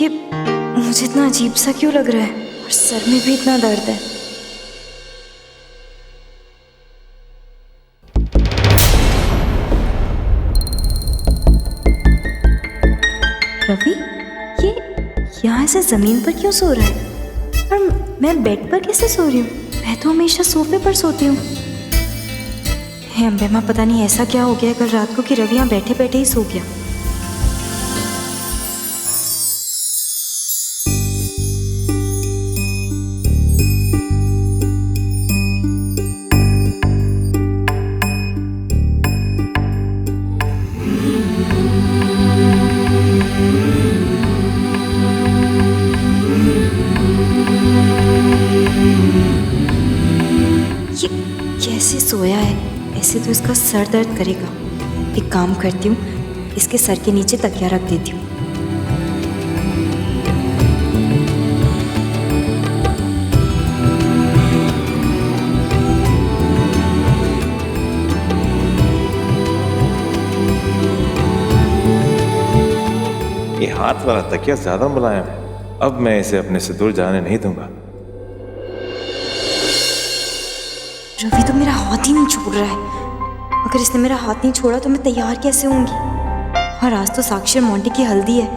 ये मुझे इतना अजीब सा क्यों लग रहा है और सर में भी इतना दर्द है। रवि, ये यहाँ से जमीन पर क्यों सो रहा है और मैं बेड पर कैसे सो रही हूँ? मैं तो हमेशा सोफे पर सोती हूँ। हे अम्बे माँ, पता नहीं ऐसा क्या हो गया कल रात को कि रवि यहाँ बैठे बैठे ही सो गया। कैसे सोया है? ऐसे तो इसका सर दर्द करेगा। एक काम करती हूँ, इसके सर के नीचे तकिया रख देती हूँ। ये हाथ वाला तकिया ज्यादा मुलायम है। अब मैं इसे अपने से दूर जाने नहीं दूंगा। रवि तो मेरा हाथ ही नहीं छोड़ रहा है। अगर इसने मेरा हाथ नहीं छोड़ा तो मैं तैयार कैसे होंगी? और आज तो साक्षी और मोंटी की हल्दी है,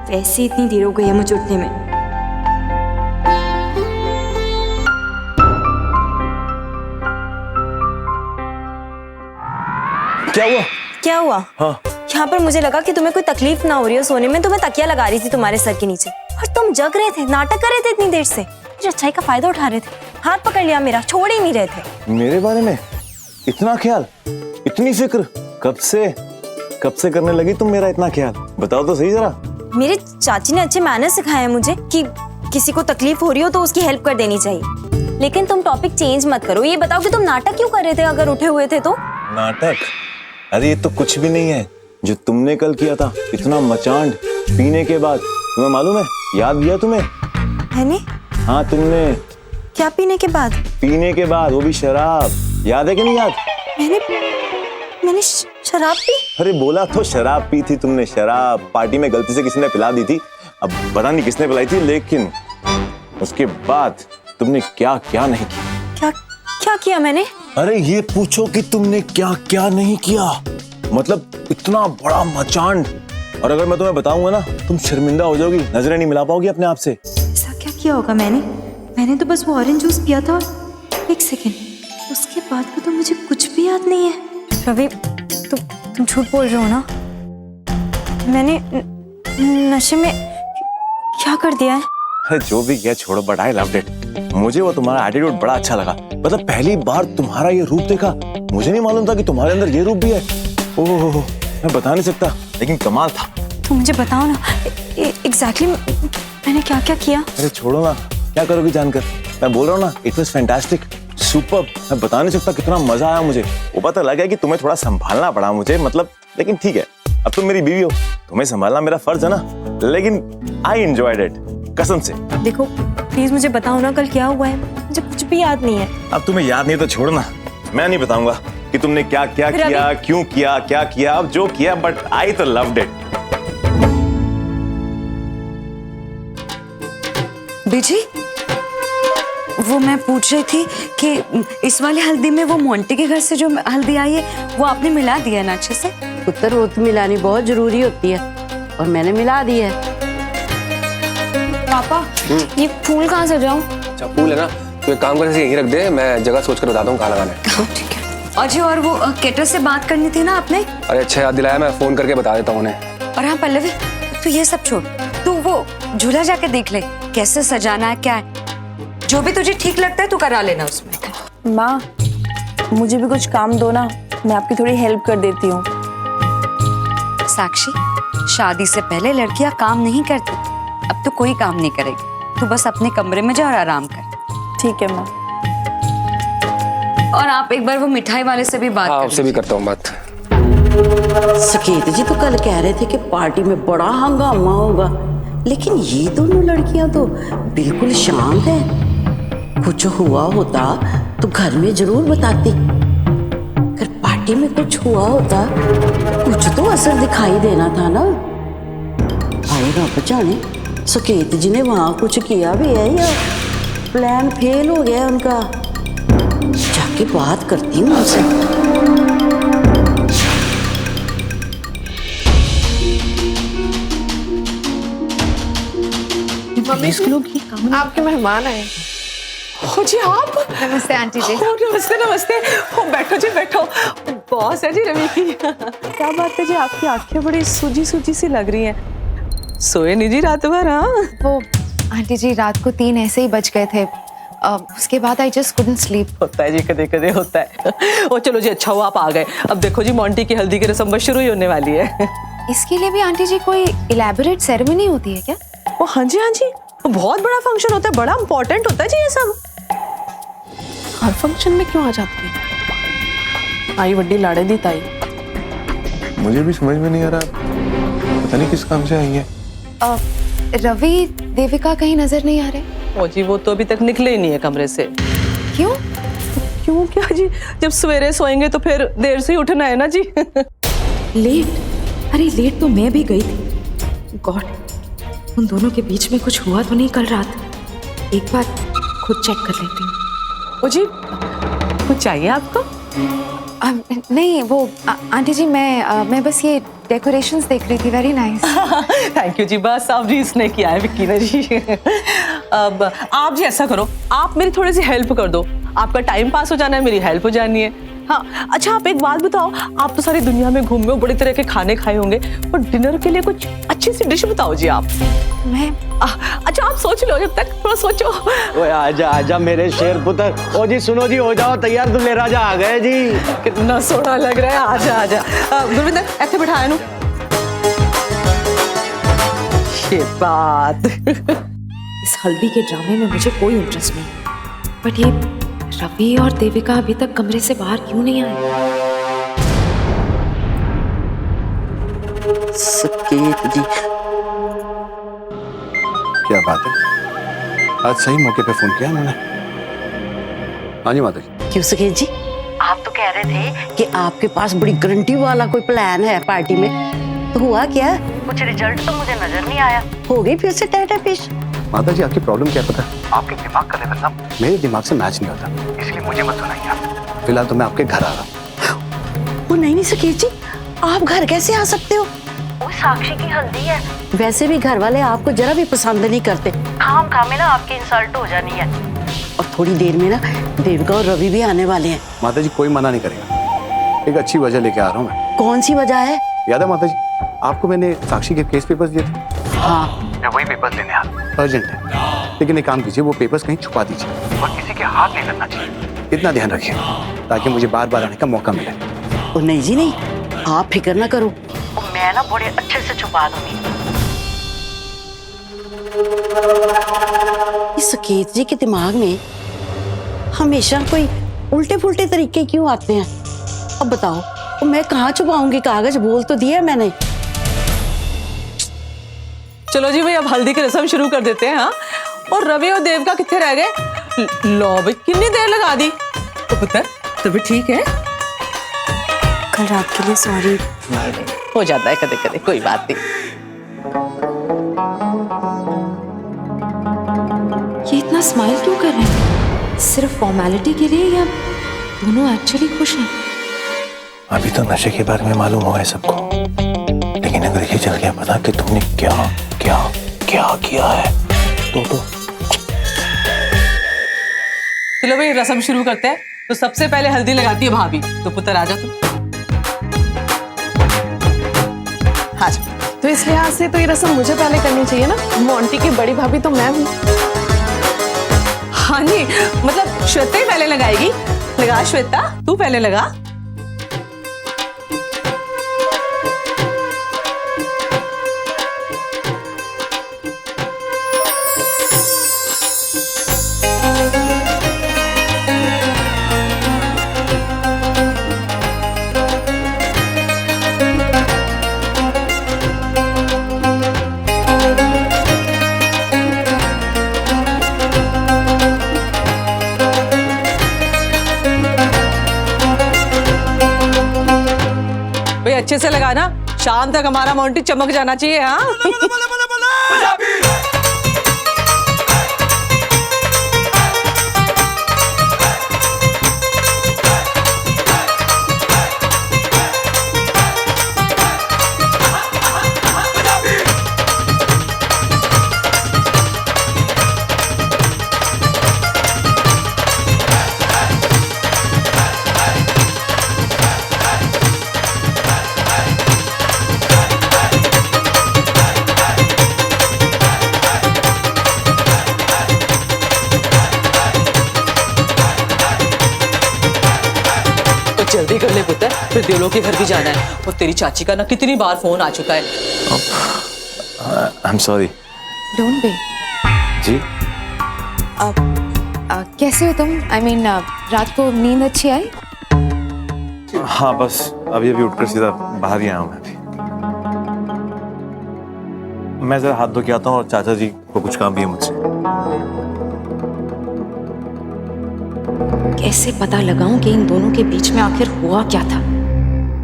वैसे इतनी देर हो गई है मुझे उठने में। क्या हुआ? क्या हुआ? हाँ। यहाँ पर मुझे लगा कि तुम्हें कोई तकलीफ ना हो रही हो सोने में, तो मैं तकिया लगा रही थी तुम्हारे सर के नीचे और तुम जग रहे थे, नाटक कर रहे थे इतनी देर से। मेरी अच्छाई का फायदा उठा रहे थे, हाथ पकड़ लिया मेरा, छोड़ ही नहीं रहे थे। मेरे बारे में इतना ख्याल, इतनी फिक्र कब से करने लगी तुम मेरा इतना ख्याल? बताओ तो सही जरा। मेरे चाची ने अच्छे मैनर सिखाए हैं मुझे कि किसी को तकलीफ हो रही हो तो उसकी हेल्प कर देनी चाहिए। लेकिन तुम टॉपिक चेंज मत करो। ये बताओ कि तुम नाटक क्यों कर रहे थे अगर उठे हुए थे तो? नाटक? अरे ये तो कुछ भी नहीं है जो तुमने कल किया था, इतना मचांड पीने के बाद। तुम्हें मालूम है? याद दिया तुम्हें? मैंने? हाँ तुमने। क्या पीने के बाद? पीने के बाद, वो भी शराब। याद है कि नहीं याद? मैंने शराब पी? अरे बोला तो शराब पी थी तुमने। शराब पार्टी में गलती से किसी ने पिला दी थी, अब पता नहीं किसने पिलाई थी, लेकिन उसके बाद तुमने क्या क्या नहीं किया। क्या किया मैंने? अरे ये पूछो कि तुमने क्या क्या नहीं किया। मतलब इतना बड़ा मचांड, और अगर मैं तुम्हें बताऊंगा ना तुम शर्मिंदा हो जाओगी, नजरें नहीं मिला पाओगी अपने आप से। ऐसा क्या किया होगा मैंने तो बस वो ऑरेंज जूस पिया था और एक सेकेंड, उसके बाद का तो मुझे कुछ भी याद नहीं है। रवि, तुम झूठ बोल रहे हो ना? मैंने नशे में क्या कर दिया है? अरे जो भी किया छोड़ो, बट आई लव्ड इट। मुझे वो तुम्हारा एटीट्यूड बड़ा अच्छा लगा। मतलब पहली बार तुम्हारा ये रूप देखा, मुझे नहीं मालूम था कि तुम्हारे अंदर ये रूप भी है। ओह, मैं बता नहीं सकता, लेकिन कमाल था। तुम मुझे बताओ ना एग्जैक्टली मैंने क्या क्या किया? अरे छोड़ो ना, क्या करोगी जानकर? मैं बोल रहा हूँ ना, इट वाज फैंटास्टिक, सुपर्ब। मैं बता नहीं सकता कितना मजा आया मुझे। वो पता लगा कि तुम्हें थोड़ा संभालना पड़ा मुझे, मतलब, लेकिन ठीक है, अब तुम मेरी बीवी हो, तुम्हें संभालना मेरा फर्ज है ना। लेकिन आई एंजॉयड इट, कसम से। देखो प्लीज मुझे बताओ ना कल क्या हुआ है, मुझे कुछ भी याद नहीं है। अब तुम्हें याद नहीं तो छोड़ना, मैं नहीं बताऊंगा कि तुमने क्या क्या किया, क्यों किया, क्या किया, अब जो किया, बट आई तो लव्ड इट। बीजी, वो मैं पूछ रही थी कि इस वाली हल्दी में वो मोंटी के घर से जो हल्दी आई है वो आपने मिला दिया ना अच्छे से? पुत्र, वो तो मिलानी बहुत जरूरी होती है और मैंने मिला दी है। पापा ये फूल कहाँ से जाऊं? अच्छा फूल है ना, तो एक काम कर यहीं रख दे, मैं जगह सोच कर बताता हूँ कहाँ लगाना है। ठीक है। और जी, और वो केटर से बात करनी थी ना आपने? अरे अच्छा याद दिलाया, मैं फोन करके बता देता हूँ उन्हें। और हाँ पल्लवी, तू ये सब छोड़, तू वो झूला जाके देख ले कैसे सजाना है, क्या है, जो भी तुझे ठीक लगता है तू करा लेना उसमें। माँ, मुझे भी कुछ काम दो ना, मैं आपकी थोड़ी हेल्प कर देती हूँ। साक्षी, शादी से पहले लड़कियां काम नहीं करती, अब तो कोई काम नहीं करेगी, तू बस अपने कमरे में जा और आराम कर। ठीक है माँ। और आप एक बार वो मिठाई वाले से भी बात हाँ, कर उससे भी करता हूँ बात। सकेत जी तो कल कह रहे थे कि पार्टी में बड़ा हंगामा होगा, लेकिन ये दोनों लड़कियां तो बिल्कुल शांत हैं। कुछ हुआ होता तो घर में जरूर बताती, अगर पार्टी में कुछ हुआ होता कुछ तो असर दिखाई देना था ना। आए रब जाने सकेत जी ने वहां कुछ किया भी है या प्लान फेल हो गया उनका? जाके बात करती हूँ उनसे। आपके मेहमान आए। हो जी आप? नमस्ते आंटी जी। हो नमस्ते नमस्ते। हो बैठो जी बैठो। बॉस है जी रवि की। क्या बात है जी, आपकी आंखें बड़ी सूजी सूजी सी लग रही हैं। सोए नहीं जी रात भर? हाँ वो आंटी जी रात को 3 ऐसे ही बज गए थे। उसके बाद आई जस्ट कुडंट स्लीप। होता है जी, कदे कदे होता है। ओ चलो जी, अच्छा हुआ आप आ गए। अब देखो जी, मोंटी की हल्दी की रस्म बस शुरू ही होने वाली है। इसके लिए भी आंटी जी कोई इलेबोरेट सेरेमनी होती है क्या? ओ हाँ जी हाँ जी, बहुत बड़ा फंक्शन होता है, बड़ा इंपॉर्टेंट होता है जी ये सब। हर फंक्शन में क्यों आ जाती है? आई वड्डी लाड़े दी ताई। मुझे भी समझ में नहीं आ रहा, पता नहीं किस काम से आई है। रवि देविका कहीं नजर नहीं आ रहे? ओ जी, वो तो अभी तक निकले ही नहीं है कमरे से। क्यों? क्यों क्या जी, जब सवेरे सोएंगे तो फिर देर से ही उठना है ना जी। लेट? अरे लेट तो मैं भी गई थी। गॉड, उन दोनों के बीच में कुछ हुआ तो नहीं कल रात? एक बार खुद चेक कर लेती हूँ। ओ जी, कुछ चाहिए आपको? नहीं वो आंटी जी मैं बस ये डेकोरेशंस देख रही थी। Very nice. थैंक यू जी, बस अब जी इसने किया है विक्की ने जी। अब आप जी ऐसा करो, आप मेरी थोड़ी सी हेल्प कर दो। आपका टाइम पास हो जाना है, मेरी हेल्प हो जानी है। हाँ अच्छा, आप एक बात बताओ, आप तो सारी दुनिया में घूमे हो, बड़ी तरह के खाने खाए होंगे, और डिनर के लिए कुछ अच्छी सी डिश बताओ जी आप। मैं अच्छा आप सोच लो, जब तक थोड़ा सोचो। ओए आजा आजा मेरे शेर पुत्र। ओ जी सुनो जी, हो जाओ तैयार, दुल्हे राजा आ गए जी। कितना सोना लग रहा है। आजा आजा गुरविंदर, ऐसे बिठाया नु। ये बात। इस हल्दी के ड्रामे में मुझे कोई इंटरेस्ट नहीं, बट ये रवि और देविका अभी तक कमरे से बाहर क्यों नहीं आए? सकेत जी, क्या बात है, आज सही मौके पे फोन किया उन्होंने। हाँ जी माता जी। क्यों सकेत जी, आप तो कह रहे थे कि आपके पास बड़ी गारंटी वाला कोई प्लान है पार्टी में, तो हुआ क्या? कुछ रिजल्ट तो मुझे नजर नहीं आया। हो गई फिर से टैटा फिश? माता जी, आपकी प्रॉब्लम क्या पता? आपके दिमाग का लेवल ना मेरे दिमाग से मैच नहीं होता, इसलिए मुझे मत सुनाइए आप। फिलहाल तो मैं आपके घर आ रहा हूँ। वो नहीं सकेत जी, आप घर कैसे आ सकते हो? वो साक्षी की हल्दी है। वैसे भी घर वाले आपको जरा भी पसंद नहीं करते, खाम खामे ना आपकी इंसल्ट हो जानी है। और थोड़ी देर में ना देविका और रवि भी आने वाले हैं। माता जी कोई मना नहीं करेगा, एक अच्छी वजह लेके आ रहा हूँ मैं। कौन सी वजह है? याद है माता जी, आपको मैंने साक्षी के केस पेपर्स दिए थे? हाँ मैं वही पेपर्स लेने आ रहा हूँ, अर्जेंट है। लेकिन एक काम कीजिए, वो पेपर्स कहीं छुपा दीजिए और किसी के हाथ नहीं लगना चाहिए, इतना ध्यान रखिए ताकि मुझे बार बार आने का मौका मिले। ओ नहीं जी नहीं, आप फिक्र ना करो, मैं ना बड़े अच्छे से छुपा दूंगी। इस सकेत जी के दिमाग में हमेशा कोई उल्टे फुल्टे तरीके क्यों आते हैं? अब बताओ, तो मैं कहाँ छुपाऊंगी? कागज बोल तो दिया मैंने। चलो जी भाई, अब हल्दी की रस्म शुरू कर देते हैं। हाँ, और रवि और देविका कितने रह गए? लो भाई, कितनी देर लगा दी? तो पुत्र तो भी ठीक है। कल रात के लिए सॉरी। हो जाता है कदे कदे, कोई बात नहीं। ये इतना स्माइल क्यों कर रहे हैं? सिर्फ फॉर्मेलिटी के लिए या दोनों एक्चुअली खुश हैं? अभी तो नशे के बारे में मालूम हुआ है सबको, लेकिन अगर ये चल गया पता कि तुमने क्या क्या क्या किया है तो चलो भाई रस्म शुरू करते हैं। तो सबसे पहले हल्दी लगाती है भाभी, तो पुत्र आजा तू। आजा। तो इस लिहाज से तो ये रस्म मुझे पहले करनी चाहिए ना, मोंटी की बड़ी भाभी तो मैं हूँ। हाँ नहीं, मतलब श्वेता ही पहले लगाएगी। लगा श्वेता, तू पहले लगा। अच्छे से लगाना, शाम तक हमारा मोंटी चमक जाना चाहिए। हाँ उसे देवलों के घर भी जाना है। वो तेरी चाची का ना कितनी बार फोन आ चुका है। I am sorry. Don't be. जी कैसे हो तुम? आई मीन रात को नींद अच्छी आई? हाँ, बस अभी अभी उठकर सीधा बाहर ही आया हूँ मैं अभी। मैं जरा हाथ धो के आता हूँ और चाचा जी को कुछ काम भी है मुझसे। कैसे पता लगाऊं कि इन दोनों के बीच में आखिर हुआ क्या था?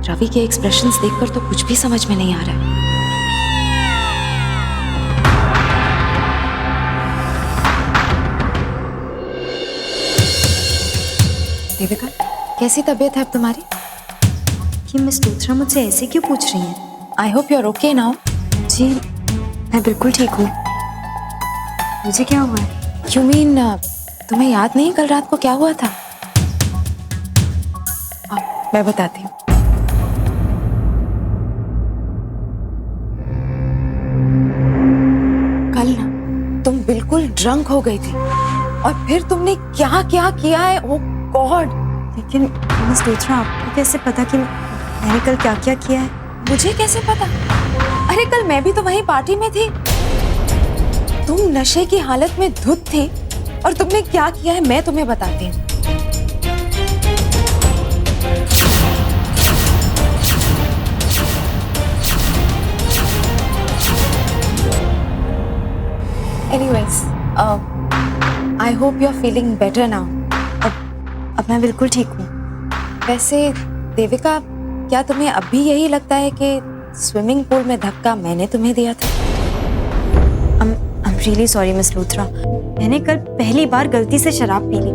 रवि के एक्सप्रेशंस देखकर तो कुछ भी समझ में नहीं आ रहा है। देविका, कैसी तबीयत है अब तुम्हारी? कि मिस लूथरा मुझसे ऐसे क्यों पूछ रही हैं? I hope you are okay now. जी मैं बिल्कुल ठीक हूँ। मुझे क्या हुआ है? यू मीन तुम्हें याद नहीं कल रात को क्या हुआ था? मैं बताती हूँ। कल ना तुम बिल्कुल ड्रंक हो गई थी और फिर तुमने क्या क्या किया है, ओ गॉड। लेकिन मिस लूथरा, आपको कैसे पता कि मैंने कल क्या क्या किया है? मुझे कैसे पता? अरे कल मैं भी तो वहीं पार्टी में थी। तुम नशे की हालत में धुत थी और तुमने क्या किया है मैं तुम्हें बताती हूँ। Anyways, I hope you're feeling better now. अब मैं बिल्कुल ठीक हूँ। वैसे देविका, क्या तुम्हें अब भी यही लगता है कि स्विमिंग पूल में धक्का मैंने तुम्हें दिया था? I'm really sorry miss Luthra. मैंने कल पहली बार गलती से शराब पी ली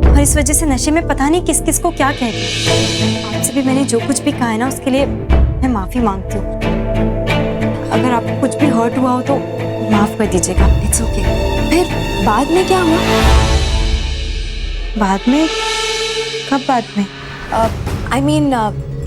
और इस वजह से नशे में पता नहीं किस किस को क्या कह दी। आपसे भी मैंने जो कुछ भी कहा है ना, उसके लिए मैं माफी मांगती हूँ। अगर आपको कुछ भी हर्ट हुआ हो तो माफ कर दीजिएगा। It's okay. फिर बाद में क्या हुआ? बाद में? कब बाद में? I mean,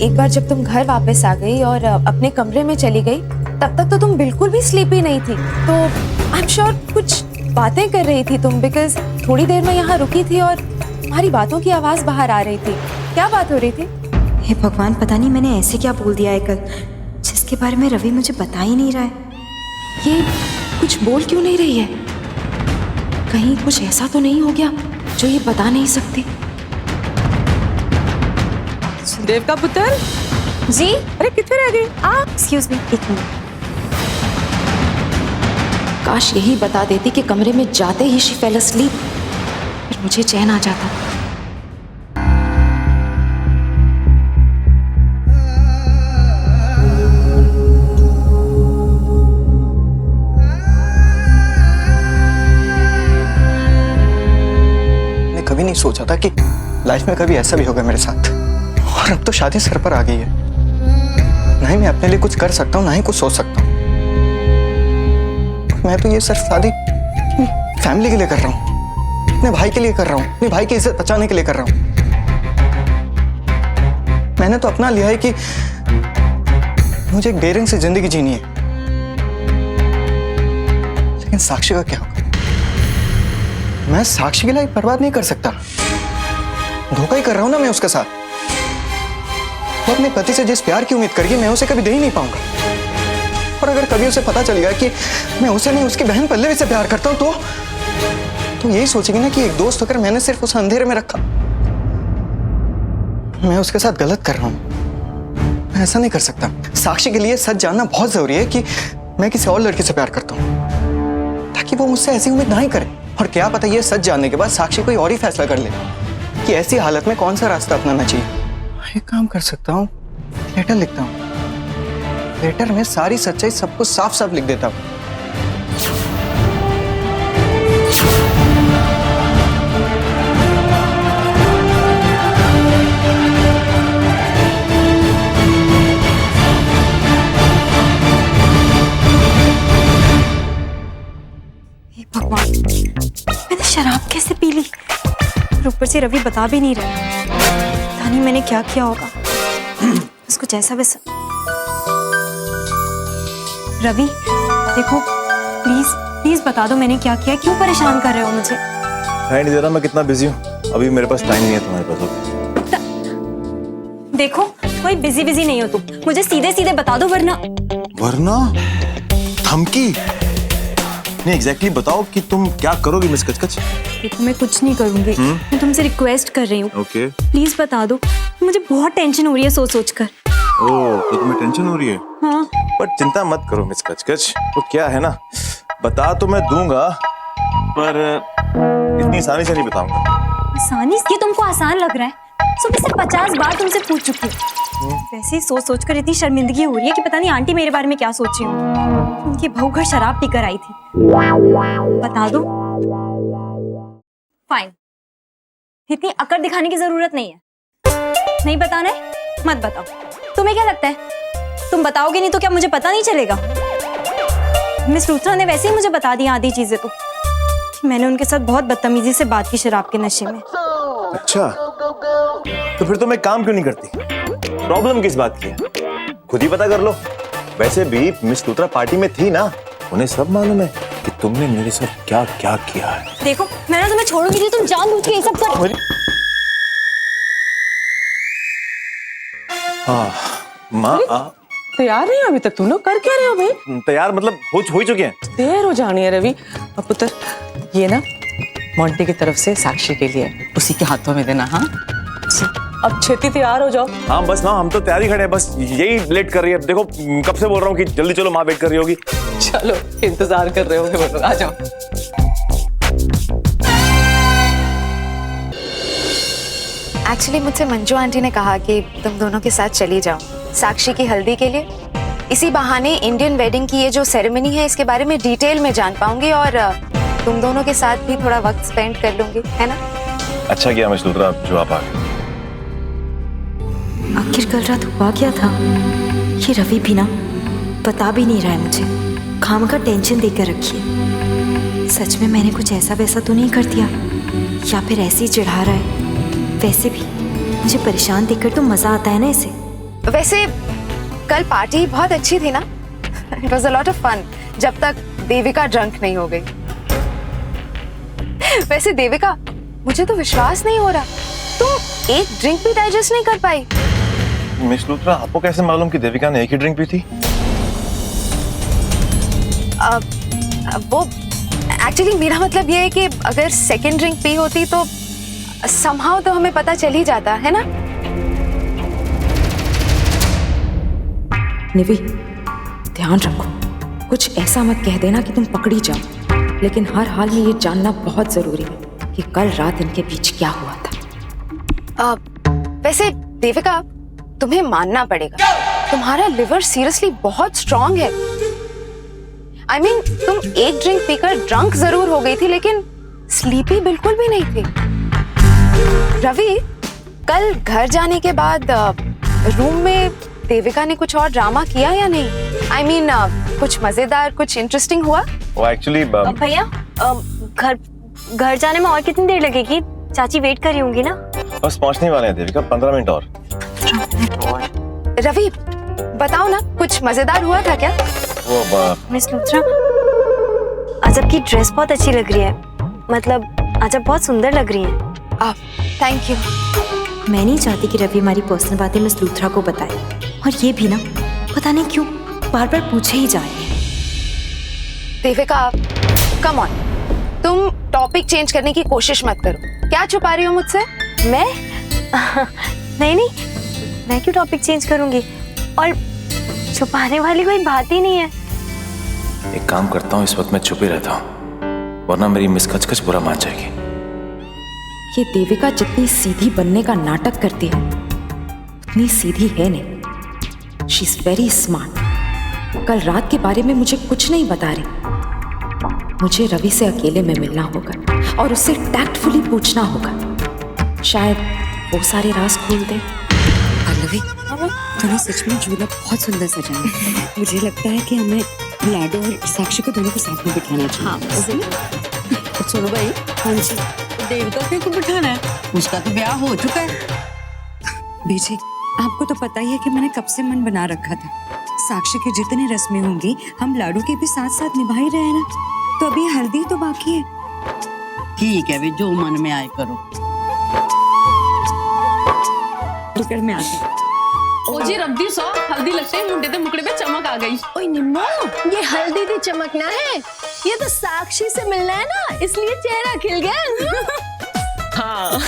एक बार जब तुम घर वापस आ गई और अपने कमरे में चली गई, तब तक तो तुम बिल्कुल भी स्लीपी नहीं थी। तो आई एम श्योर कुछ बातें कर रही थी तुम, बिकॉज थोड़ी देर में यहाँ रुकी थी और तुम्हारी बातों की आवाज बाहर आ रही थी। क्या बात हो रही थी? हे भगवान, पता नहीं मैंने ऐसे क्या बोल दिया है कल, जिसके बारे में रवि मुझे बता ही नहीं रहा है। ये कुछ बोल क्यों नहीं रही है? कहीं कुछ ऐसा तो नहीं हो गया जो ये बता नहीं सकती? देव का पुत्र जी? अरे कितने रह गई? एक्सक्यूज मी, एक मिनट। काश यही बता देती कि कमरे में जाते ही शी फेल अस्लीप, फिर मुझे चैन आ जाता। मैं कभी नहीं सोचा था कि लाइफ में कभी ऐसा भी होगा मेरे साथ, और अब तो शादी सर पर आ गई है। ना ही मैं अपने लिए कुछ कर सकता हूँ, ना ही कुछ सोच सकता हूँ। मैं तो ये सिर्फ शादी फैमिली के लिए कर रहा हूँ, अपने भाई के लिए कर रहा हूँ, अपने भाई की इज्जत बचाने के लिए कर रहा हूँ। मैंने तो अपना लिया है कि मुझे एक डेयरिंग से जिंदगी जीनी है। लेकिन साक्षी का क्या होगा? मैं साक्षी की लाइफ बर्बाद नहीं कर सकता। धोखा ही कर रहा हूं ना मैं उसके साथ। वो अपने पति से जिस प्यार की उम्मीद करेगी, मैं उसे कभी दे ही नहीं पाऊंगा। और अगर कभी उसे पता चल गया कि मैं उसे नहीं, उसकी बहन पल्लवी से प्यार करता हूं, तो यही सोचेगी ना कि एक दोस्त होकर मैंने सिर्फ उसे अंधेरे में रखा। मैं उसके साथ गलत कर रहा हूं। मैं ऐसा नहीं कर सकता। साक्षी के लिए सच जानना बहुत जरूरी है कि मैं किसी और लड़की से प्यार करता हूं, ताकि वो मुझसे ऐसी उम्मीद ना ही करे। और क्या पता ये सच जानने के बाद साक्षी कोई और ही फैसला कर ले कि ऐसी हालत में कौन सा रास्ता अपनाना चाहिए। एक काम कर सकता हूँ, लेटर लिखता हूँ। लेटर में सारी सच्चाई सब कुछ साफ साफ लिख देता हूँ। भगवान, मैंने शराब कैसे पी ली? और ऊपर से रवि बता भी नहीं रहा। पता नहीं मैंने क्या किया होगा। उसको जैसा वैसा। रवि देखो, प्लीज प्लीज बता दो मैंने क्या किया। क्यों परेशान कर रहे हो मुझे? नहीं दे रहा, मैं कितना बिजी हूँ। अभी मेरे पास टाइम नहीं है तुम्हारे पास। देखो कोई बिजी बिजी नहीं हो तुम, मुझे सीधे सीधे बता दो वरना। वरना धमकी? नहीं एग्जैक्टली बताओ कि तुम क्या करोगी मिस कचकच? देखो मैं कुछ नहीं करूंगी, मैं तुमसे रिक्वेस्ट कर रही हूँ, ओके प्लीज बता दो, मुझे बहुत टेंशन हो रही है सोच सोच कर। ओह तो तुम्हें टेंशन हो रही है? हाँ। पर चिंता मत करो मिस कचकच, वो क्या है ना, बता तो मैं दूंगा पर इतनी आसानी से नहीं बताऊंगा। आसानी से? ये तुमको आसान लग रहा है? सुबह से 50 बार तुमसे पूछ चुकी हूँ। वैसे ही सोच सोच कर इतनी शर्मिंदगी हो रही है कि पता नहीं आंटी मेरे बारे में क्या सोच रही होंगी। उनकी बहू घर शराब पीकर आई थी। बता दो। फाइन, इतनी अकड़ दिखाने की जरूरत नहीं है। नहीं बताना है मत बताओ। तुम्हें क्या लगता है तुम बताओगे नहीं तो क्या मुझे पता नहीं चलेगा? मिस लूथरा ने वैसे ही मुझे बता दी आधी चीजें तो। मैंने उनके साथ बहुत बदतमीजी से बात की शराब के नशे में। अच्छा तो फिर तुम एक काम क्यों नहीं करती? प्रॉब्लम किस बात की है? खुद ही पता कर लो। वैसे भी मिस लूथरा पार्टी में थी ना, उन्हें सब मालूम है कि तुमने मेरे साथ क्या क्या किया है। देखो मैं ना तुम्हें छोड़ूंगी नहीं, तुम जानबूझ के ये सब कर। हाँ माँ तैयार नहीं अभी तक? तुम लोग कर क्या रहे हो भाई? तैयार मतलब हो चुके हैं। देर हो जानी है रवि। अब पुत्र ये ना मोंटी की तरफ से साक्षी के लिए, उसी के हाथों में देना। हाँ अब छेती तैयार हो जाओ। हाँ बस ना, हम तो तैयारी खड़े हैं, बस यही लेट कर रही है। देखो कब से बोल रहा हूँ कि जल्दी चलो, माँ वेट कर रही होगी। चलो इंतजार कर रहे होगे वो लोग, आ जाओ। एक्चुअली मुझसे मंजू आंटी ने कहा कि तुम दोनों के साथ चली जाओ साक्षी की हल्दी के लिए। इसी बहाने इंडियन वेडिंग की ये जो सेरेमनी है इसके बारे में डिटेल में जान पाऊंगी और तुम दोनों के साथ भी थोड़ा वक्त स्पेंड कर लूंगी, है ना? अच्छा किया मिस लूथरा जो आप आ गए। आखिर कल रात हुआ क्या था? ये रवि भी ना बता भी नहीं रहा है मुझे, खाम का टेंशन देकर रखी है। सच में मैंने कुछ ऐसा वैसा तो नहीं कर दिया या फिर ऐसे ही चिढ़ा रहा है? वैसे भी मुझे परेशान देखकर तो मजा आता है ना इसे। वैसे कल पार्टी बहुत अच्छी थी ना? It was a lot of fun, जब तक देविका ड्रंक नहीं हो गई। वैसे देविका, मुझे तो विश्वास नहीं हो रहा तुम एक ड्रिंक भी डाइजेस्ट नहीं कर पाई। मिस लूथरा आपको कैसे मालूम कि देविका ने एक ही ड्रिंक पी थी? वो एक्चुअली मेरा मतलब ये है कि अगर सेकेंड ड्रिंक पी होती तो somehow तो हमें पता चल ही जाता है ना? निवी ध्यान रखो, कुछ ऐसा मत कह देना कि तुम पकड़ी जाओ, लेकिन हर हाल में ये जानना बहुत जरूरी है कि कल रात इनके बीच क्या हुआ था। वैसे देविका तुम्हें मानना पड़ेगा, तुम्हारा लिवर सीरियसली बहुत स्ट्रांग है। I mean, तुम एक ड्रिंक पीकर ड्रंक जरूर हो गई थी लेकिन स्लीपी बिल्कुल भी नहीं थी। रवि, कल घर जाने के बाद रूम में देविका ने कुछ और ड्रामा किया या नहीं? I mean, कुछ मजेदार, कुछ इंटरेस्टिंग हुआ? वो एक्चुअली भैया घर जाने में और कितनी देर लगेगी? चाची वेट कर रही होंगी ना? बस पहुंचने वाले हैं देविका, 15 मिनट और। रवि बताओ ना, कुछ मजेदार हुआ था क्या? मिस लूथरा, आज आपकी ड्रेस बहुत अच्छी लग रही है, मतलब आज आप बहुत सुंदर लग रही हैं। Thank you. मैं नहीं चाहती कि रवि हमारी पर्सनल बातें मिस लूथरा को बताए, और ये भी ना पता नहीं क्यों बार बार पूछे ही जा रहे हैं। देविका कम ऑन, तुम टॉपिक चेंज करने की कोशिश मत करो। क्या छुपा रही हो मुझसे? मैं नहीं, मैं क्यों टॉपिक चेंज करूंगी, और छुपाने वाली कोई बात ही नहीं है। एक काम करता हूँ, इस वक्त मैं चुप ही रहता हूँ, वरना मेरी मिस कचकच बुरा मान जाएगी। ये देविका जितनी सीधी बनने का नाटक करती है उतनी सीधी है नहीं। She is very smart. कल रात के बारे में मुझे कुछ नहीं बता रही। मुझे रवि से अकेले में मिलना होगा और उससे टैक्टफुली पूछना होगा, शायद वो सारे राज खोल दे। पल्लवी, तूने सच में झूला बहुत सुंदर सजाया है। मुझे लगता है कि हमें लाडो और साक्षी को दोनों को साथ में बिठाना चाहिए। हाँ, सुनो भाई। हाँ जी। देविका को बिठाना है? उसका तो ब्याह हो चुका है। बीजी, आपको तो पता ही है कि मैंने कब से मन बना रखा था, साक्षी की जितनी रस्में होंगी हम लाडू के भी साथ साथ निभा ही रहे हैं ना, तो अभी हल्दी तो बाकी है। ठीक है, वे जो मन में आए करो। में आती ओ जी रब्बी सौ हल्दी लगते ही मुंडे ते मुकड़े पे चमक आ गई। ओए निम्मो, ये हल्दी दी चमकना है, ये तो साक्षी से मिलना है ना, इसलिए चेहरा खिल गया। हाँ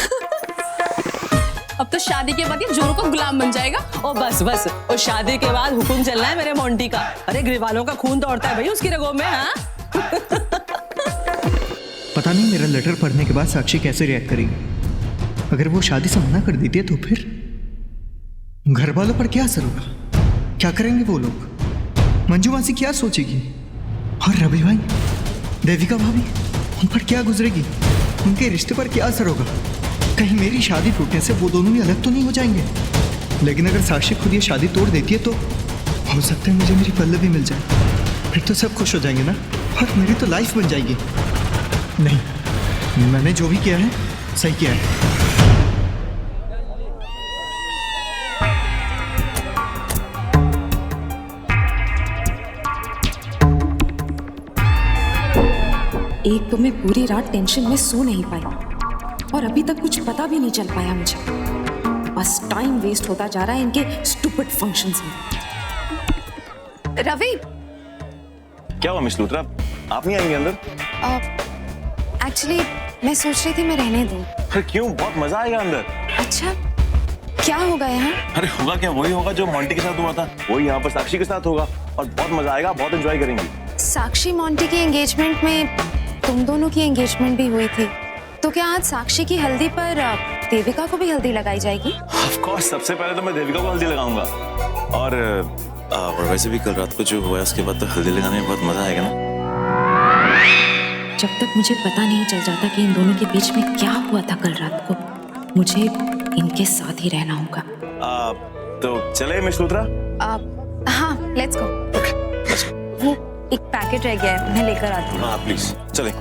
अब तो शादी के बाद ये जोरों का गुलाम बन जाएगा। ओ बस बस, और शादी के बाद हुक्म चलना है मेरे मोंटी का। अरे ग्रिवालों का खून दौड़ता है भाई उसकी रगों में। हाँ पता नहीं मेरा लेटर पढ़ने के बाद साक्षी कैसे रिएक्ट करेगी। अगर वो शादी से मना कर देती है तो फिर घर वालों पर क्या असर होगा, क्या करेंगे वो लोग, मंजू मासी क्या सोचेगी, और रवि भाई, देविका भाभी, उन पर क्या गुजरेगी, उनके रिश्ते पर क्या असर होगा। कहीं मेरी शादी टूटने से वो दोनों भी अलग तो नहीं हो जाएंगे। लेकिन अगर साक्षी खुद ये शादी तोड़ देती है तो हो सकता है मुझे मेरी पल्लवी मिल जाए, फिर तो सब खुश हो जाएंगे ना, और मेरी तो लाइफ बन जाएगी। नहीं, मैंने जो भी किया है सही किया है। एक तो मैं पूरी रात टेंशन में सो नहीं पाई और अभी तक कुछ पता भी नहीं चल पाया मुझे। बस टाइम वेस्ट होता जा रहा है इनके स्टूपिड फंक्शंस में। रवि, क्या हुआ मिस लूथरा, आप नहीं आएंगे अंदर? एक्चुअली मैं सोच रही थी मैं रहने दूं। अरे क्यों, बहुत मजा आएगा अंदर। अच्छा, क्या होगा यहाँ? अरे होगा क्या, वही होगा जो मोंटी के साथ हुआ था, वही यहाँ पर साक्षी के साथ होगा, और बहुत मजा आएगा, बहुत एंजॉय करेंगे। साक्षी मोंटी की एंगेजमेंट में तुम दोनों की एंगेजमेंट भी हुई थी, तो क्या आज साक्षी की हल्दी पर देविका को भी हल्दी लगाई जाएगी? ऑफ कोर्स, सबसे पहले तो मैं देविका को हल्दी लगाऊंगा, और वैसे भी कल रात को जो हुआ है उसके बाद तो हल्दी लगाने में बहुत मजा आएगा ना। जब तक मुझे पता नहीं चल जाता कि इन दोनों के बीच में क्या हुआ था कल रात को, मुझे इनके साथ ही रहना होगा। तो चले मिस लूथरा? हाँ, लेट्स गो। वो एक पैकेट रह गया है, मैं लेकर आती हूँ। हाँ प्लीज चले।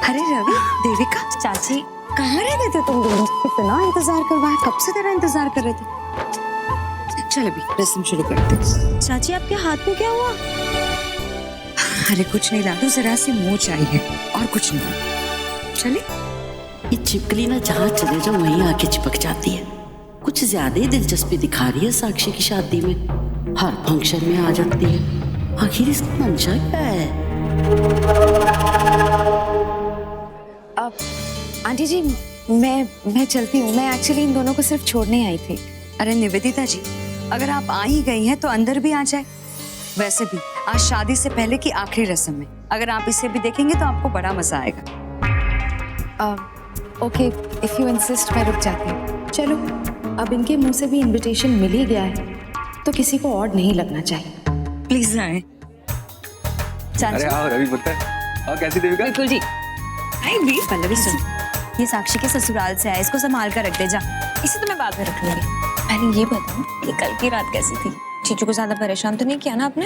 अरे रवि, देविका, चाची, कहाँ रह गए थे तुम दोनों? इतना इंतजार करवाया, कब से तेरा इंतजार कर रहे थे। चल अभी रस्म शुरू करते हैं। चाची, आपके हाथ में क्या हुआ? अरे कुछ नहीं लाडू, जरा सी मोच आई है, और कुछ नहीं। चले। ये छिपकली ना जहाँ चले जाओ वहीं आके चिपक जाती है। कुछ ज्यादा ही दिलचस्पी दिखा रही है साक्षी की शादी में, हर फंक्शन में आ जाती है। आखिर इसकी मंशा क्या है? आंटी जी, मैं चलती हूँ। मैं एक्चुअली इन दोनों को सिर्फ छोड़ने आई थी। अरे निवेदिता जी, अगर आप आ ही गई हैं तो अंदर भी आ जाए। वैसे भी आज शादी से पहले की आखिरी रस्म है, अगर आप इसे भी देखेंगे तो आपको बड़ा मजा आएगा। ओके, इफ यू इंसिस्ट, मैं रुक जाती हूँ। चलो, अब इनके मुंह से भी इनविटेशन मिल ही गया है, तो किसी को और नहीं लगना चाहिए। प्लीज आए। अरे आओ रवि पुत्र, और कैसी देविका? बिल्कुल जी। आई भी पल्लवी, सुन, ये साक्षी के ससुराल से आया, इसको संभाल कर रख दे जा। इसे तो मैं बाद में रख लूंगी। पहले ये बताओ कि कल की रात कैसी थी? चीचू को ज्यादा परेशान तो नहीं किया ना आपने?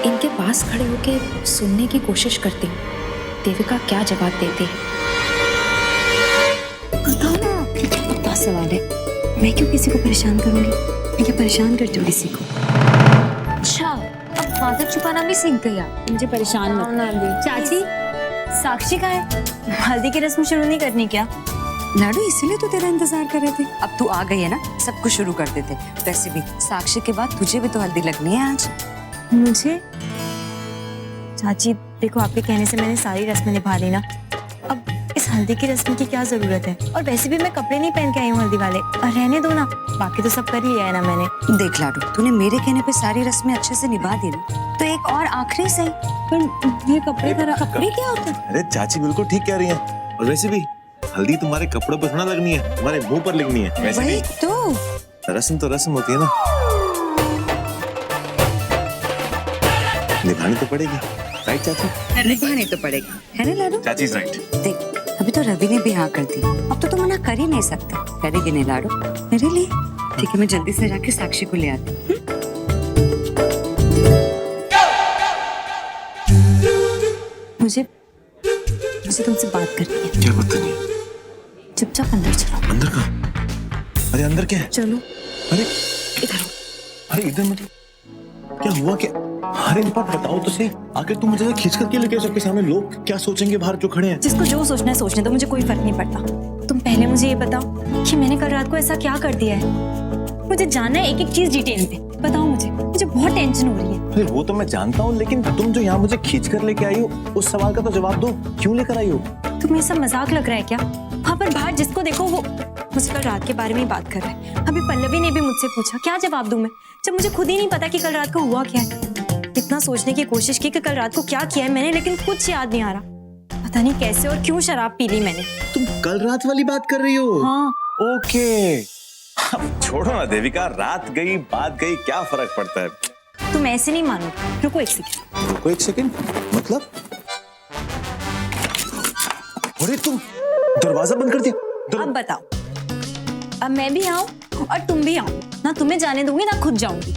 इनके पास खड़े होके सुनने की कोशिश करती हूँ, देविका क्या जवाब देती है। बताओ ना, क्या सवाल है? मैं क्यों किसी को परेशान करूंगी? मैं क्या परेशान करती हूँ किसी को? अच्छा, अब फादर छुपाना भी सीख गया। मुझे परेशान मत कर। चाची, साक्षी का है, हल्दी की रस्म शुरू नहीं करनी क्या? लाडू, इसीलिए तो तेरा इंतजार कर रहे थे। अब तू आ गई है ना, सब कुछ शुरू कर देते। वैसे भी साक्षी के बाद तुझे भी तो हल्दी लगनी है आज। मुझे? चाची देखो, आपके कहने से मैंने सारी रस्में निभा ली ना, अब इस हल्दी की रस्म की क्या जरूरत है? और वैसे भी मैं कपड़े नहीं पहन के आई हूँ हल्दी वाले, और रहने दो ना, बाकी तो सब कर ही लिया है ना मैंने। देख लाडू, तूने मेरे कहने पे सारी रस्में अच्छे से निभा दी ना, तो एक और आखिरी सही। पर ये कपड़े क्या होते हैं? अरे चाची बिल्कुल ठीक कह रही हैं, और वैसे भी हल्दी तुम्हारे कपड़ों पर थोड़ा लगनी है, तुम्हारे मुंह पर लगनी है। वैसे वही भी तो रस्म तो रस्म होती है ना, निभानी तो पड़ेगी, राइट चाची? निभानी तो पड़ेगी, है ना लाडू? चाची इज राइट। देख, अभी तो रवि ने भी हाँ कर दी, अब तो मना कर ही नहीं सकते। करेगी नहीं लाडू मेरे लिए? ठीक है, मैं जल्दी से जाके साक्षी को ले आती हूँ। मुझे तुमसे बात करनी है। क्या बात करनी है? चुपचाप अंदर चलो। अंदर का? अरे अंदर क्या है? चलो अरे इधर। अरे इधर मतलब क्या हुआ क्या? अरे एक बात बताओ तो सही, आखिर तुम मुझे खींच करके लेके सबके सामने, लोग क्या सोचेंगे बाहर जो खड़े हैं? जिसको जो सोचना है सोचने दो, मुझे कोई फर्क नहीं पड़ता। तुम पहले मुझे ये बताओ कि मैंने कल रात को ऐसा क्या कर दिया है। मुझे जानना है एक एक चीज डिटेल में, बताओ मुझे बहुत टेंशन हो रही है। अरे वो तो मैं जानता हूँ, लेकिन तुम जो यहाँ मुझे खींच कर लेके आई हो, उस सवाल का तो जवाब दो, क्यों लेकर आई हो? तुम्हें सब मजाक लग रहा है क्या? वहाँ पर बाहर जिसको देखो वो मुझसे कल रात के बारे में ही बात कर रहा है। अभी पल्लवी ने भी मुझसे पूछा, क्या जवाब दूं मैं जब मुझे खुद ही नहीं पता कि कल रात को हुआ क्या है। इतना सोचने की कोशिश की कि कल रात को क्या किया है मैंने, लेकिन कुछ याद नहीं आ रहा। पता नहीं कैसे और क्यों शराब पी ली मैंने। तुम कल रात वाली बात कर रही हो? हाँ। ओके, छोड़ो ना देविका, रात गई बात गई, क्या फर्क पड़ता है। तुम ऐसे नहीं मानो। रुको एक सेकंड। रुको एक सेकंड मतलब? अरे तुम दरवाजा बंद कर दिया। अब बताओ, अब मैं भी आऊं और तुम भी आओ ना, तुम्हें जाने दूंगी ना खुद जाऊंगी,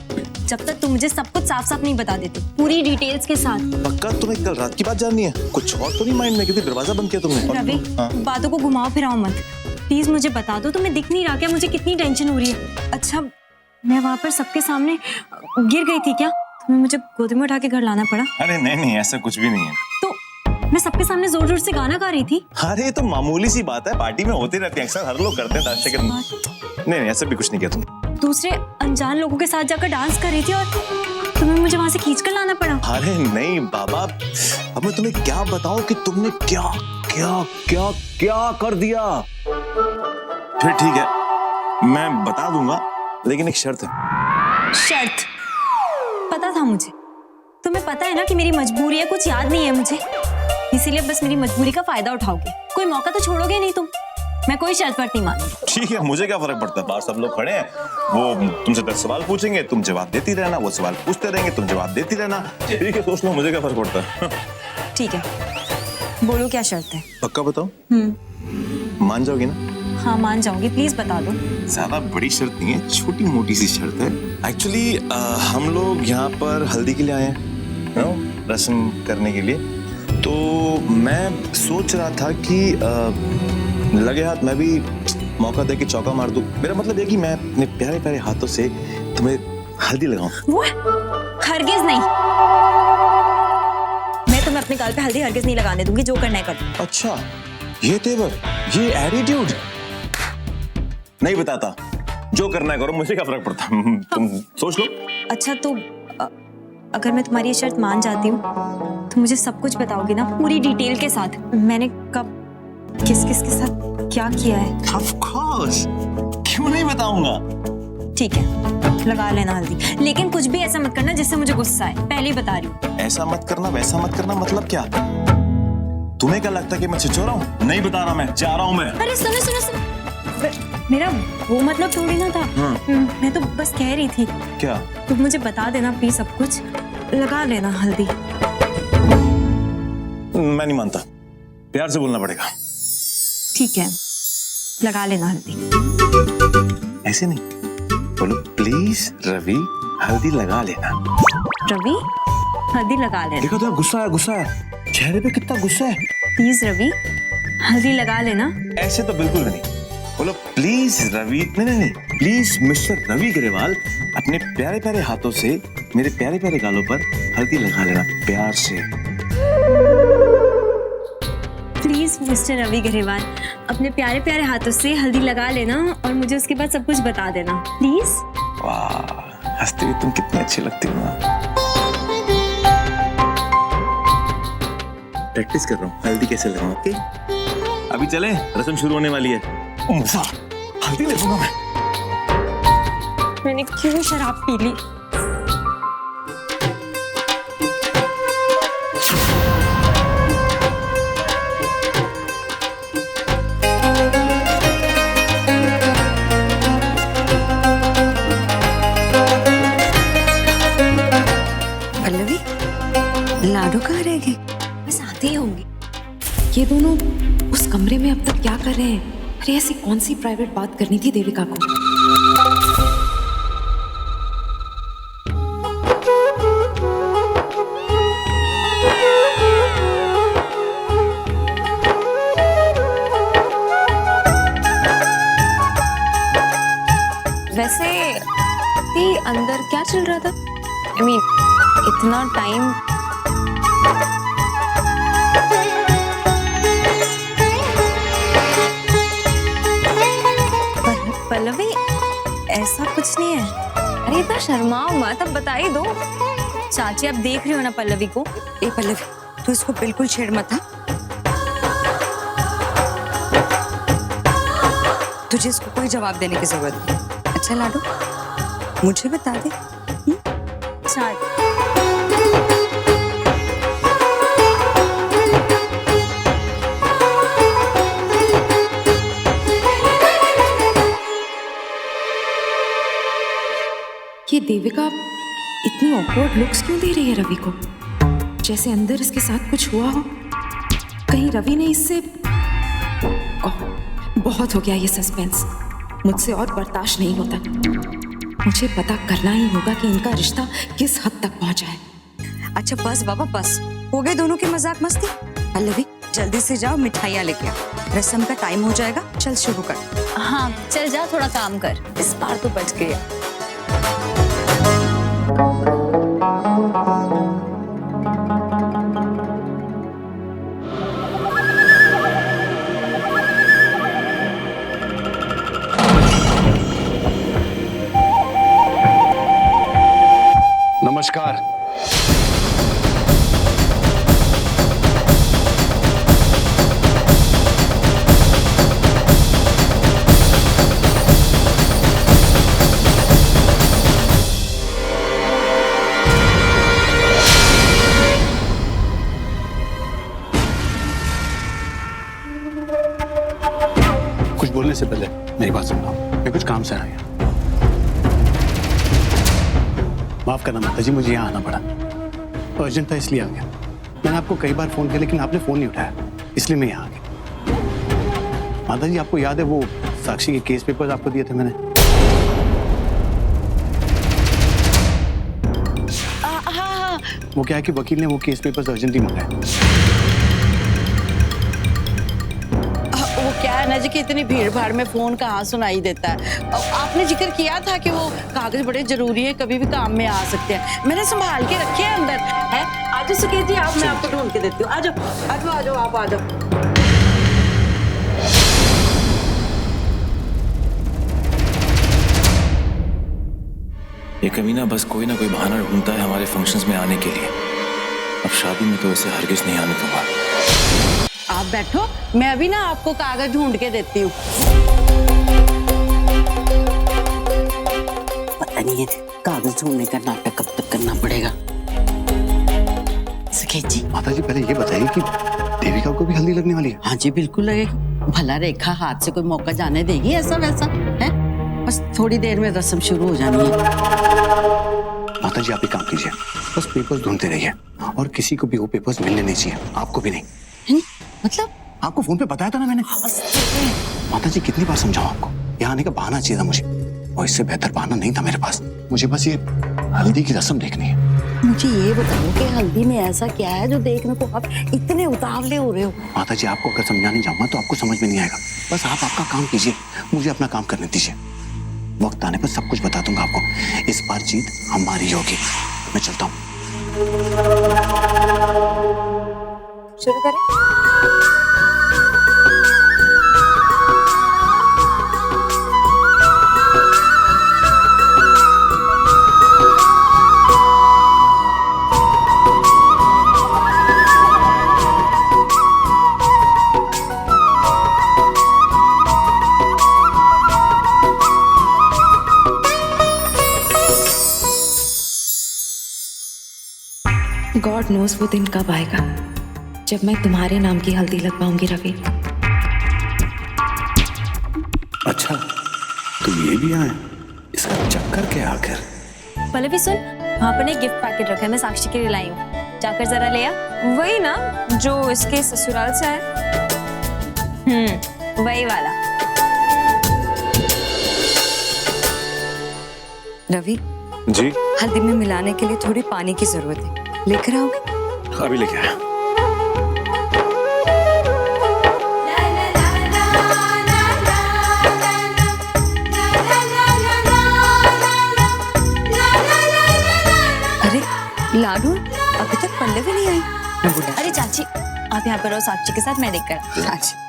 जब तक तुम मुझे सब कुछ साफ साफ नहीं बता देते पूरी डिटेल्स के साथ। पक्का तुम्हें कल रात की बात जाननी है? कुछ और तो नहीं माइंड में, क्योंकि दरवाजा बंद किया तुमने। रवि, बातों को घुमाओ फिराओ मत, प्लीज मुझे बता दो। तुम्हें दिख नहीं रहा क्या मुझे कितनी टेंशन हो रही है? अच्छा, मैं वहां पर सबके सामने गिर गई थी क्या? तुम्हें मुझे गोदी में उठा के घर लाना पड़ा? अरे नहीं, ऐसा कुछ भी नहीं है। तो मैं सबके सामने जोर जोर से गाना गा रही थी। अरे ये तो मामूली सी बात है, पार्टी में होती रहती है, अक्सर हर लोग करते हैं डांस। नहीं, ऐसा भी कुछ नहीं किया तुम। दूसरे अनजान लोगों के साथ जाकर डांस कर रही थी और तुम्हें मुझे वहां से खींच कर लाना पड़ा। अरे नहीं बाबा, अब मैं तुम्हें क्या बताऊं कि तुमने क्या क्या क्या क्या कर दिया। फिर ठीक है, मैं बता दूंगा, लेकिन एक शर्त है। शर्त? पता था मुझे। तुम्हें पता है ना कि मेरी मजबूरी है, कुछ याद नहीं है मुझे, इसीलिए बस मेरी मजबूरी का फायदा उठाओगे। कोई मौका तो छोड़ोगे नहीं तुम। मैं कोई शर्त पर नहीं मानूंगी। ठीक है, मुझे क्या फर्क पड़ता है, बाहर सब लोग खड़े हैं, वो तुमसे 10 सवाल पूछेंगे, तुम जवाब देती रहना, वो सवाल पूछते रहेंगे, तुम जवाब देती रहना। ठीक है, सोच लो, मुझे क्या फर्क पड़ता है। ठीक है, बोलो क्या शर्त है? पक्का बताओ? मान जाओगी ना? हाँ मान जाऊंगी, प्लीज बता दो। ज्यादा बड़ी शर्त नहीं है, छोटी मोटी सी शर्त है। एक्चुअली हम लोग यहाँ पर हल्दी के लिए आए हैं, रस्म करने के लिए। तो मैं सोच रहा था कि लगे हाथ मैं भी मौका दे के चौका मार दूं। मेरा मतलब है कि मैं अपने प्यारे प्यारे हाथों से तुम्हें हल्दी लगाऊं। वो हरगिज नहीं, मैं तुम्हें अपने गाल पे हल्दी हरगिज नहीं लगाने दूंगी, जो करना है कर दो। अच्छा, ये तेवर, ये एटीट्यूड नहीं बताता, जो करना है करो, मुझे क्या फर्क पड़ता। तुम सोच लो। अच्छा, तो अगर मैं तुम्हारी ये शर्त मान जाती हूँ तो मुझे सब कुछ बताओगे ना, पूरी डिटेल के साथ? मैंने कब किस किस के साथ क्या किया है? Of course, क्यों नहीं बताऊंगा। ठीक है, लगा लेना हल्दी, लेकिन कुछ भी ऐसा मत करना जिससे मुझे गुस्सा आए, पहले ही बता रही हूँ। ऐसा मत करना वैसा मत करना मतलब क्या? तुम्हें क्या लगता है कि मैं छिछोरा हूँ? नहीं बता रहा, मैं जा रहा हूँ मैं। अरे सुनो सुनो सुनो, मेरा वो मतलब थोड़ी ना था। मैं तो बस कह रही थी। क्या? तुम मुझे बता देना प्लीज, सब कुछ लगा लेना हल्दी। मैं नहीं मानता, प्यार से बोलना पड़ेगा। ठीक है, लगा लेना हल्दी। ऐसे नहीं, बोलो प्लीज रवि हल्दी लगा लेना। रवि हल्दी लगा लेना। देखो तो गुस्सा है, गुस्सा है, चेहरे पे कितना गुस्सा है। प्लीज रवि हल्दी लगा लेना। ऐसे तो बिल्कुल भी नहीं, बोलो प्लीज रवि। नहीं, प्लीज मिस्टर रवि ग्रेवाल, अपने प्यारे प्यारे हाथों से मेरे प्यारे प्यारे गालों पर हल्दी लगा लेना, प्यार से। प्लीज मिस्टर रवि ग्रेवाल, अपने प्यारे प्यारे हाथों से हल्दी लगा लेना और मुझे उसके बाद सब कुछ बता देना, प्लीज। वाह, हंसते हुए तुम कितने अच्छे लगते हो ना। प्रैक्टिस कर रहा हूँ हल्दी कैसे लगाऊं। ओके, अभी चले, रस्म शुरू होने वाली है। हल्दी लगूंगा मैं। मैंने क्यों शराब पी ली? पल्लवी, लाडू कहाँ रह गए? बस आते ही होंगे। ये दोनों उस कमरे में अब तक क्या कर रहे हैं? अरे ऐसी कौन सी प्राइवेट बात करनी थी देविका को? क्या चल रहा था? I mean, इतना टाइम। पल्लवी, ऐसा कुछ नहीं है। अरे इतना शर्माओ मत, अब बता ही दो। चाची, आप देख रही हो ना पल्लवी को। ए पल्लवी, तू इसको बिल्कुल छेड़ मत। हाँ, तुझे इसको कोई जवाब देने की जरूरत नहीं। अच्छा लाडू, मुझे बता दे। चाची, ये देविका इतनी ऑकवर्ड लुक्स क्यों दे रही है रवि को? जैसे अंदर इसके साथ कुछ हुआ हो। कहीं रवि ने इससे बहुत हो गया ये सस्पेंस। मुझसे और बर्दाश्त नहीं होता। मुझे पता करना ही होगा कि इनका रिश्ता किस हद तक पहुंचा है। अच्छा बस बाबा बस, हो गए दोनों की मजाक मस्ती। पल्लवी जल्दी से जाओ, मिठाइयाँ लेके आ, रस्म का टाइम हो जाएगा। चल शुरू कर। हाँ चल जा, थोड़ा काम कर, इस बार तो बच गया। नमस्कार। कुछ बोलने से पहले मेरी बात सुन लो। मैं कुछ काम से आया। माफ करना माता जी, मुझे यहाँ आना पड़ा। अर्जेंट था इसलिए आ गया। मैंने आपको कई बार फोन किया लेकिन आपने फोन नहीं उठाया, इसलिए मैं यहाँ आ गया। माता जी आपको याद है वो साक्षी के केस पेपर्स आपको दिए थे मैंने? हाँ। वो क्या है कि वकील ने वो केस पेपर्स अर्जेंटली मंगाए। वो क्या है ना जी कि इतनी भीड़ भाड़ में फोन कहाँ सुनाई देता है। आपने जिक्र किया था कि वो कागज बड़े जरूरी है, कभी भी काम में आ सकते हैं। मैंने संभाल के रखे हैं अंदर। है आज सुकेत जी, आप मैं आपको ढूंढ के देती हूँ। आ जाओ आ जाओ आ जाओ, आप आ जाओ। ये कमीना बस कोई ना कोई बहाना ढूंढता है हमारे फंक्शंस में आने के लिए। अब शादी में तो इसे हरगिज नहीं आने दूंगा। आप बैठो, मैं अभी ना आपको कागज ढूंढ के देती हूँ। पता नहीं है कागज ढूंढने का नाटक कब तक करना पड़ेगा। सुकेत जी, माता जी पहले ये बताइए कि देविका को भी हल्दी लगने वाली है? हाँ जी बिल्कुल लगेगी। भला रेखा हाथ से कोई मौका जाने देगी ऐसा वैसा है? बस थोड़ी देर में रस्म शुरू हो जानी है। माता जी आप एक काम कीजिए, बस पेपर्स ढूंढते रहिए और किसी को भी वो पेपर्स मिलने नहीं चाहिए, आपको भी नहीं। मतलब आपको फोन पे बताया था ना मैंने। माता जी कितनी बार समझाऊं आपको, यहाँ आने का बहाना चाहिए था मुझे, और इससे बेहतर बहाना नहीं था मेरे पास। मुझे बस ये हल्दी की रस्म देखनी है। मुझे ये बताओ कि हल्दी में ऐसा क्या है जो देखने को आप इतने उतावले हो रहे हो? माता जी आपको अगर समझाने जाऊंगा तो आपको समझ में नहीं आएगा। बस आप आपका काम कीजिए, मुझे अपना काम करने दीजिए। वक्त आने पर सब कुछ बता दूंगा आपको। इस बार जीत हमारी होगी। मैं चलता हूँ। शुरू करें। गॉड नोज वो दिन कब आएगा जब मैं तुम्हारे नाम की हल्दी लगवाऊंगी रवि। अच्छा तो ये भी आए, इसका चक्कर क्या आखिर? पल्लवी सुन, वहाँ पर एक गिफ्ट पैकेट रखा है, मैं साक्षी के लिए लाई हूँ, जाकर जरा ले आ। वही ना जो इसके ससुराल से है? वही वाला। रवि जी हल्दी में मिलाने के लिए थोड़ी पानी की जरूरत है, लेकर आओगे? अभी लेके आया। लाडू अभी तक पल्लवी नहीं आई। मैं बोला अरे चाची आप यहाँ पर रहो साक्षी के साथ, मैं देख कर अच्छा।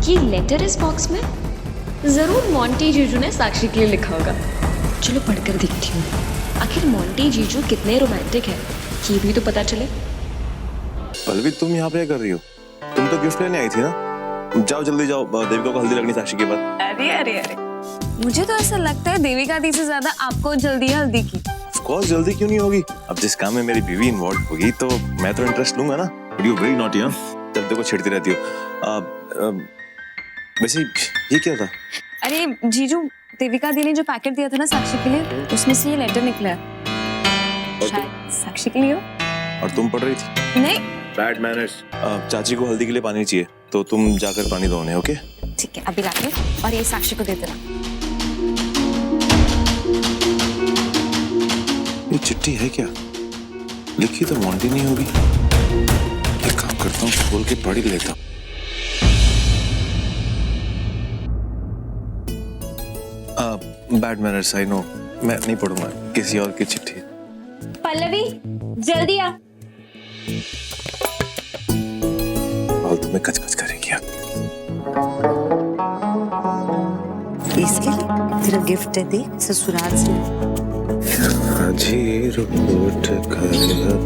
ये लेटर इस बॉक्स में जरूर मोंटी जीजू ने साक्षी के लिए लिखा होगा। चलो पढ़कर देखती हूँ, आखिर मोंटी जीजू कितने रोमांटिक है ये भी तो पता चले। पल्लवी तुम यहाँ पे क्या कर रही हो? तुम तो गिफ्ट लेने आई थी ना? जाओ जल्दी जाओ, देविका को हल्दी लगनी साक्षी के बाद। अरे अरे अरे, मुझे तो ऐसा लगता है देविका दी से ज्यादा आपको जल्दी है हल्दी की। ऑफ कोर्स जल्दी क्यों नहीं होगी? अब जिस काम में मेरी बीवी इन्वॉल्व होगी तो मैं तो इंटरेस्ट लूंगा ना। यू वेरी नॉटी हाँ, जब देखो छिड़ती रहती हो। वैसे ये क्या था? अरे जीजू, देविका दी ने जो पैकेट दिया था ना साक्षी के लिए, उसमें से ये लेटर निकला है। शायद साक्षी के लिए हो। और तुम पढ़ रही थी? नहीं। Bad manners. चाची को हल्दी के लिए पानी चाहिए तो तुम जाकर पानी दो उन्हें, ओके? ठीक है, अभी लाके और ये साक्षी को दे देना। ये चिट्ठी है क्या? लिखी तो मोंटी नहीं होगी। एक काम करता हूँ, खोल के पढ़ ही लेता हूँ। बैड मैनर्स, आई नो, मैं नहीं पढ़ूंगा किसी और की चिट्ठी। पल्लवी जल्दी आ। फालतू में कच-कच करेंगी आप। इसके लिए तेरा गिफ्ट है, देख ससुराल से। जी रूठ कर कहाँ जाइएगा,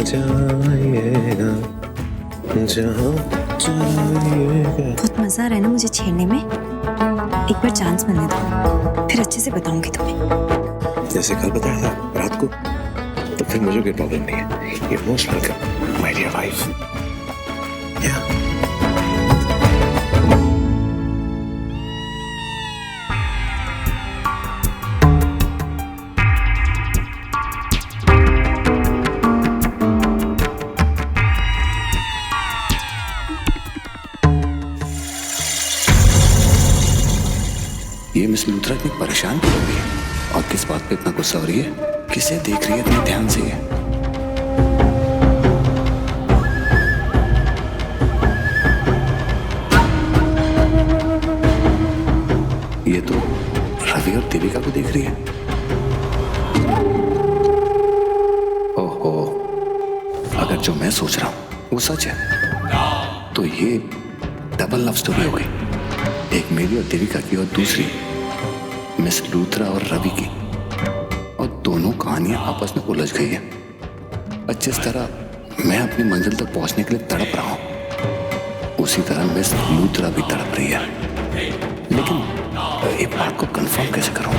जहाँ जाइएगा। बहुत मजा आ रहा है ना मुझे छेड़ने में। एक बार चांस मिलने दो, फिर अच्छे से बताऊंगी तुम्हें। जैसे कल बताया था रात को, तो फिर मुझे कोई प्रॉब्लम नहीं है। ये most welcome my dear wife. ये मिस लूथरा इतनी परेशान क्यों हो रही है और किस बात पे इतना गुस्सा हो रही है? किसे देख रही है इतने ध्यान से? ये तो रवि और देविका को देख रही है। ओहो, अगर जो मैं सोच रहा हूं वो सच है तो ये डबल लव स्टोरी हो गई। एक मेरी और देविका की और दूसरी मिस लूथरा और रवि की, और दोनों कहानियां आपस में उलझ गई है। और जिस तरह मैं अपनी मंजिल तक पहुंचने के लिए तड़प रहा हूं, उसी तरह मिस लूथरा भी तड़प रही है। लेकिन एक बात को कंफर्म कैसे करूं?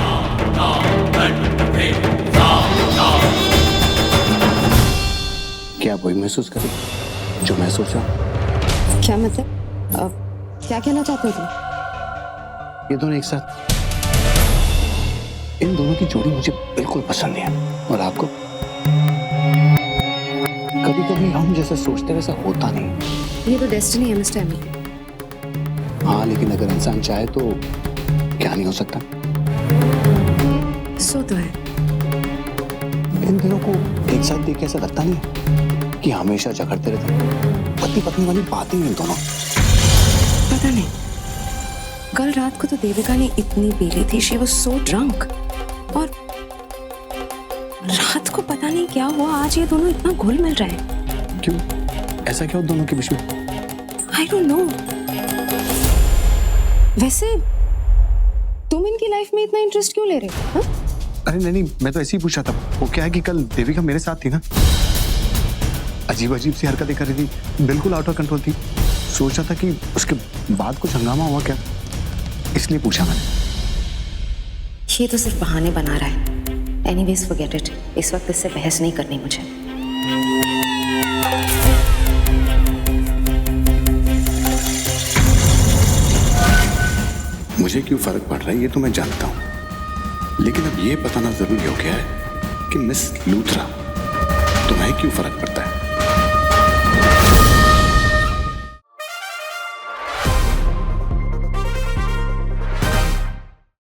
क्या वही महसूस करें जो मैं सोच रहा हूं? क्या मतलब? क्या कहना चाहते हो तुम? ये दोनों एक साथ, इन दोनों की जोड़ी मुझे बिल्कुल पसंद नहीं है। और आपको? कभी कभी हम जैसा सोचते वैसा होता नहीं। ये तो डेस्टिनी है मिस्टर एमी। हाँ, लेकिन अगर इंसान चाहे तो क्या नहीं हो सकता। सो तो है। इन दोनों को एक साथ देख के ऐसा लगता नहीं है कि हमेशा झगड़ते रहते? पति पत्नी वाली बातें इन दोनों। पता नहीं, कल रात को तो देविका ने इतनी पी ली थी, शी वाज सो ड्रंक। और रात को पता नहीं क्या हुआ, आज ये दोनों इतना घुल मिल रहे हैं। क्यों? ऐसा क्या हो दोनों के बीच में? I don't know. वैसे तुम इनकी लाइफ में इतना इंटरेस्ट क्यों ले रहे हो? अरे नहीं, मैं तो ऐसे ही पूछा था। वो क्या है कि कल देविका मेरे साथ थी ना, अजीब अजीब सी हरकतें कर रही थी, बिल्कुल आउट ऑफ कंट्रोल थी। सोचा था कि उसके बाद कुछ हंगामा हुआ क्या, इसलिए पूछा मैंने। ये तो सिर्फ बहाने बना रहा है। एनीवेज फॉरगेट इट, इस वक्त इससे बहस नहीं करनी मुझे। मुझे क्यों फर्क पड़ रहा है ये तो मैं जानता हूं, लेकिन अब ये बताना जरूरी हो गया है कि मिस लूथरा तुम्हें क्यों फर्क पड़ता है।